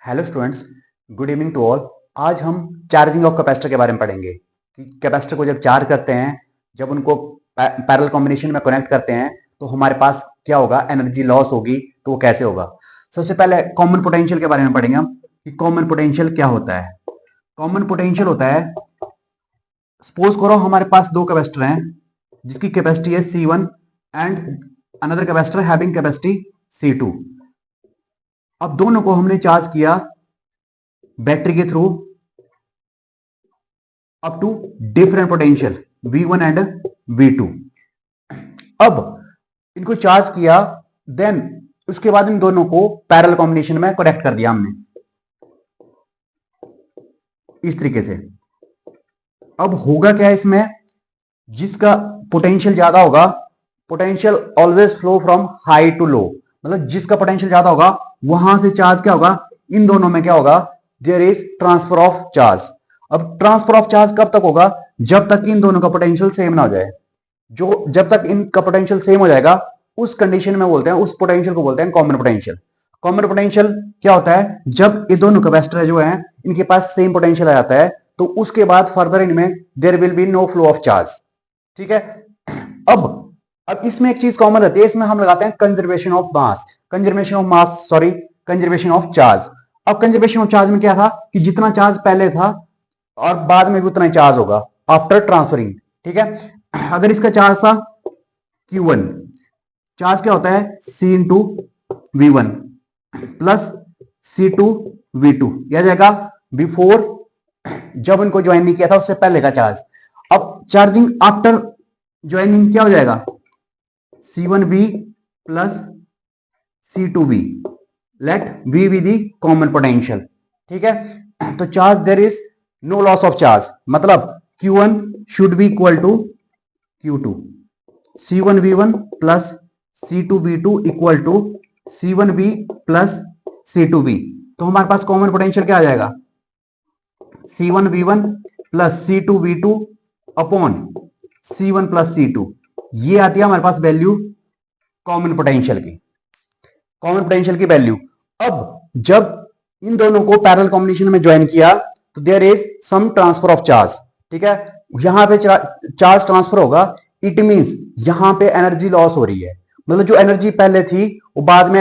Hello students, good evening to all. आज हम charging of capacitor के बारे में पढ़ेंगे कि कैपेसिटर को जब चार्ज करते हैं, जब उनको पैरेलल कॉम्बिनेशन में कनेक्ट करते हैं तो हमारे पास क्या होगा, एनर्जी लॉस होगी। तो वो कैसे होगा? सबसे पहले कॉमन पोटेंशियल के बारे में पढ़ेंगे हम कि कॉमन पोटेंशियल क्या होता है। कॉमन पोटेंशियल होता है, सपोज करो हमारे पास दो कैपेसिटर हैं जिसकी कैपेसिटी है C1 and another capacitor having capacity C2। अब दोनों को हमने चार्ज किया बैटरी के through up to different potential V1 and V2। अब इनको चार्ज किया, देन उसके बाद इन दोनों को पैरेलल कॉम्बिनेशन में कनेक्ट कर दिया हमने इस तरीके से। अब होगा क्या इसमें, जिसका पोटेंशियल ज्यादा होगा, potential always flow from high to low, मतलब जिसका पोटेंशियल ज्यादा होगा वहां से चार्ज क्या होगा, इन दोनों में क्या होगा, there is transfer of charge. अब ट्रांसफर ऑफ चार्ज कब तक होगा, जब तक इन दोनों का पोटेंशियल सेम ना हो जाए। जो जब तक इनका पोटेंशियल सेम हो जाएगा उस कंडीशन में बोलते हैं, उस पोटेंशियल को बोलते हैं कॉमन पोटेंशियल। कॉमन पोटेंशियल क्या होता है, जब ये दोनों कैपेसिटर जो है इनके पास सेम पोटेंशियल आ जाता है तो उसके बाद फर्दर इनमें there will be no flow of charge. ठीक है। अब इसमें एक चीज कॉमन रहती है, इसमें हम लगाते हैं conservation of mass, conservation of charge. अब कंजर्वेशन ऑफ चार्ज में क्या था कि जितना चार्ज पहले था और बाद में भी उतना ही चार्ज होगा आफ्टर ट्रांसफरिंग। ठीक है। अगर इसका चार्ज था Q1, चार्ज क्या होता है C into V1 plus C2V2, यह जाएगा बिफोर, जब इनको ज्वाइन नहीं किया था उससे पहले का चार्ज। अब चार्जिंग आफ्टर ज्वाइनिंग क्या हो जाएगा, C1V plus C2V, let V be the common potential. ठीक है। तो charge there is no loss of charge, मतलब Q1 should be equal to Q2, C1V1 plus C2V2 equal to C1V plus C2V। तो हमारे पास common potential क्या आ जाएगा, C1V1 plus C2V2 upon C1 plus C2। ये आती है हमारे पास वैल्यू कॉमन पोटेंशियल की, कॉमन पोटेंशियल की वैल्यू। अब जब इन दोनों को पैरेलल कॉम्बिनेशन में ज्वाइन किया तो there is some transfer of charge. ठीक है। यहां पे चार्ज ट्रांसफर होगा, इट मींस यहां पे एनर्जी लॉस हो रही है, मतलब जो एनर्जी पहले थी वो बाद में